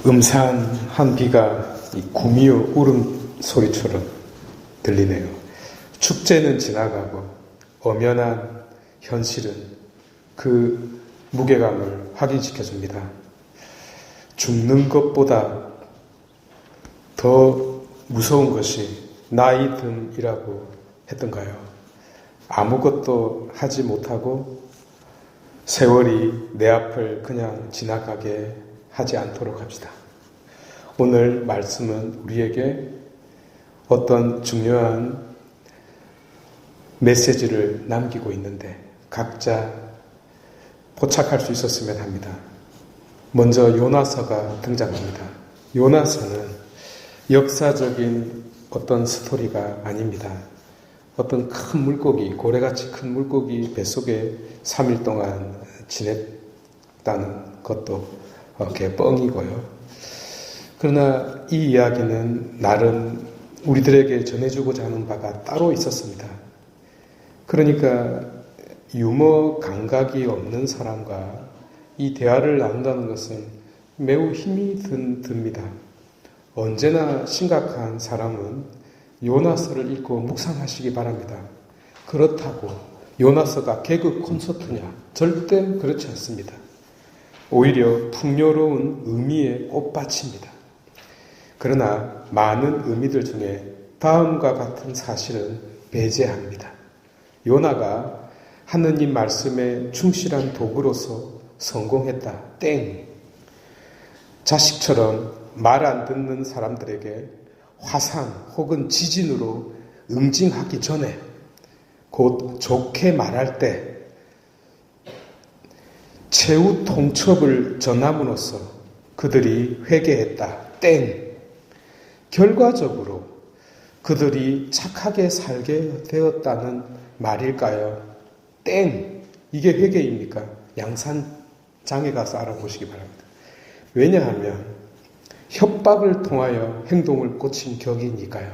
음산 한 비가 이 구미호 울음소리처럼 들리네요. 축제는 지나가고 엄연한 현실은 그 무게감을 확인시켜줍니다. 죽는 것보다 더 무서운 것이 나이 듦이라고 했던가요? 아무것도 하지 못하고 세월이 내 앞을 그냥 지나가게 하지 않도록 합시다. 오늘 말씀은 우리에게 어떤 중요한 메시지를 남기고 있는데 각자 포착할 수 있었으면 합니다. 먼저 요나서가 등장합니다. 요나서는 역사적인 어떤 스토리가 아닙니다. 어떤 큰 물고기, 고래같이 큰 물고기 뱃속에 3일 동안 지냈다는 것도 개뻥이고요. 그러나 이 이야기는 나름 우리들에게 전해주고자 하는 바가 따로 있었습니다. 그러니까 유머 감각이 없는 사람과 이 대화를 나눈다는 것은 매우 힘이 듭니다. 언제나 심각한 사람은 요나서를 읽고 묵상하시기 바랍니다. 그렇다고 요나서가 개그 콘서트냐? 절대 그렇지 않습니다. 오히려 풍요로운 의미의 꽃밭입니다. 그러나 많은 의미들 중에 다음과 같은 사실은 배제합니다. 요나가 하느님 말씀에 충실한 도구로서 성공했다. 땡. 자식처럼 말 안 듣는 사람들에게 화산 혹은 지진으로 응징하기 전에 곧 좋게 말할 때 최후 통첩을 전함으로써 그들이 회개했다. 땡. 결과적으로 그들이 착하게 살게 되었다는 말일까요? 땡. 이게 회개입니까? 양산장에 가서 알아보시기 바랍니다. 왜냐하면 협박을 통하여 행동을 꽂힌 격이니까요.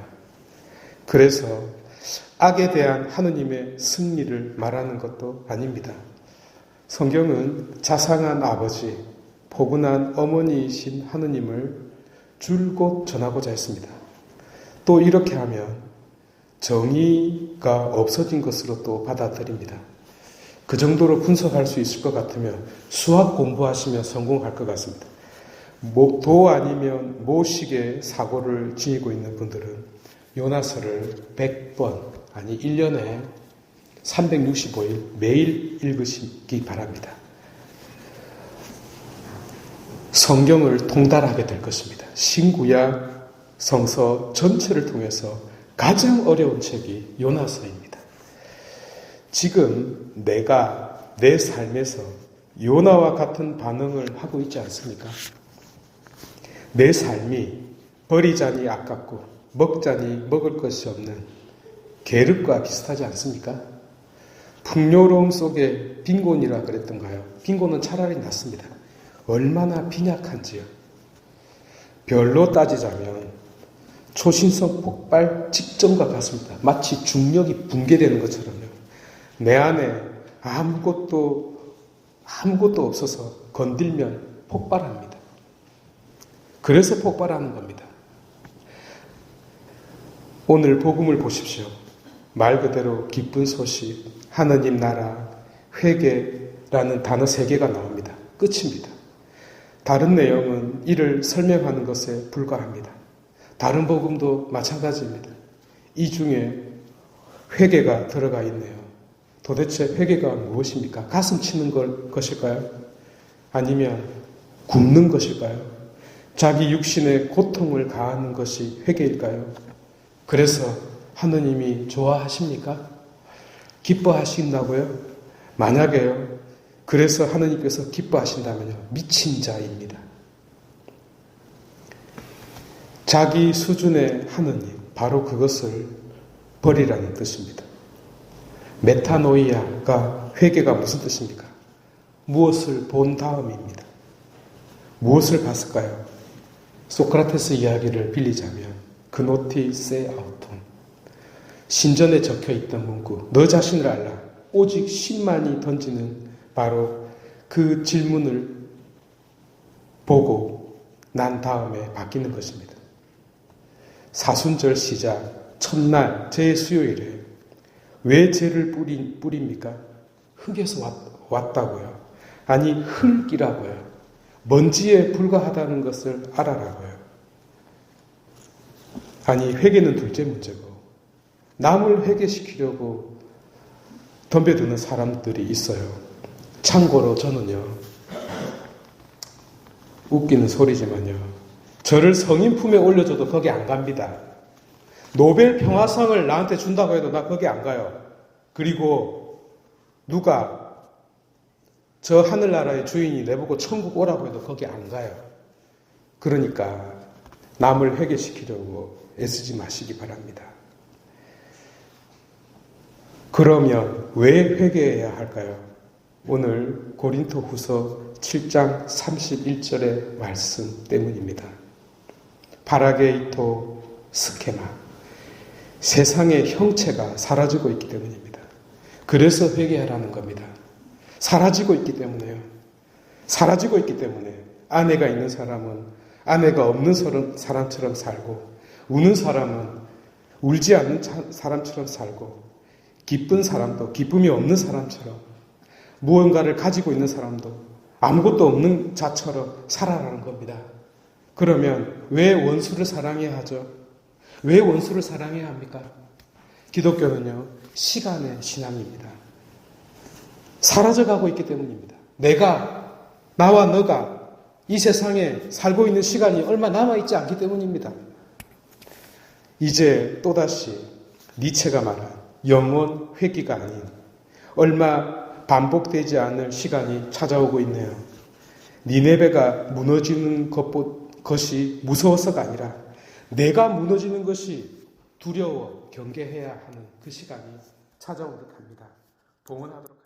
그래서 악에 대한 하느님의 승리를 말하는 것도 아닙니다. 성경은 자상한 아버지, 포근한 어머니이신 하느님을 줄곧 전하고자 했습니다. 또 이렇게 하면 정의가 없어진 것으로 또 받아들입니다. 그 정도로 분석할 수 있을 것 같으면 수학 공부하시면 성공할 것 같습니다. 도 아니면 모식의 사고를 지니고 있는 분들은 요나서를 100번, 아니 1년에 365일 매일 읽으시기 바랍니다. 성경을 통달하게 될 것입니다. 신구약 성서 전체를 통해서 가장 어려운 책이 요나서입니다. 지금 내가 내 삶에서 요나와 같은 반응을 하고 있지 않습니까? 내 삶이 버리자니 아깝고 먹자니 먹을 것이 없는 계륵과 비슷하지 않습니까? 풍요로움 속에 빈곤이라 그랬던가요? 빈곤은 차라리 낫습니다. 얼마나 빈약한지요. 별로 따지자면 초신성 폭발 직전과 같습니다. 마치 중력이 붕괴되는 것처럼요. 내 안에 아무것도 없어서 건들면 폭발합니다. 그래서 폭발하는 겁니다. 오늘 복음을 보십시오. 말 그대로 기쁜 소식, 하느님 나라, 회개라는 단어 3개가 나옵니다. 끝입니다. 다른 내용은 이를 설명하는 것에 불과합니다. 다른 복음도 마찬가지입니다. 이 중에 회개가 들어가 있네요. 도대체 회개가 무엇입니까? 가슴 치는 것일까요? 아니면 굶는 것일까요? 자기 육신의 고통을 가하는 것이 회개일까요? 그래서 하느님이 좋아하십니까? 기뻐하신다고요? 만약에요. 그래서 하느님께서 기뻐하신다면요. 미친 자입니다. 자기 수준의 하느님, 바로 그것을 버리라는 뜻입니다. 메타노이아가 회개가 무슨 뜻입니까? 무엇을 본 다음입니다. 무엇을 봤을까요? 소크라테스 이야기를 빌리자면 그노티 세 아우톤, 신전에 적혀있던 문구 너 자신을 알라 오직 신만이 던지는 바로 그 질문을 보고 난 다음에 바뀌는 것입니다. 사순절 시작, 첫날, 제 수요일에 왜 죄를 뿌립니까? 흙에서 왔다고요. 아니, 흙이라고요. 먼지에 불과하다는 것을 알아라고요. 아니, 회개는 둘째 문제고, 남을 회개시키려고 덤벼드는 사람들이 있어요. 참고로 저는요, 웃기는 소리지만요, 저를 성인 품에 올려줘도 거기 안 갑니다. 노벨 평화상을 나한테 준다고 해도 나 거기 안 가요. 그리고 누가 저 하늘나라의 주인이 내보고 천국 오라고 해도 거기 안 가요. 그러니까 남을 회개시키려고 애쓰지 마시기 바랍니다. 그러면 왜 회개해야 할까요? 오늘 고린토후서 7장 31절의 말씀 때문입니다. 파라게이토 스케마, 세상의 형체가 사라지고 있기 때문입니다. 그래서 회개하라는 겁니다. 사라지고 있기 때문에요. 사라지고 있기 때문에 아내가 있는 사람은 아내가 없는 사람처럼 살고, 우는 사람은 울지 않는 사람처럼 살고, 기쁜 사람도 기쁨이 없는 사람처럼, 무언가를 가지고 있는 사람도 아무것도 없는 자처럼 살아가는 겁니다. 그러면 왜 원수를 사랑해야 하죠? 왜 원수를 사랑해야 합니까? 기독교는요, 시간의 신앙입니다. 사라져가고 있기 때문입니다. 나와 너가 이 세상에 살고 있는 시간이 얼마 남아있지 않기 때문입니다. 이제 또다시 니체가 말한 영원 회귀가 아닌 얼마 반복되지 않을 시간이 찾아오고 있네요. 니네베가 무너지는 것이 무서워서가 아니라 내가 무너지는 것이 두려워 경계해야 하는 그 시간이 찾아오도록 합니다. 봉헌하도록 합니다.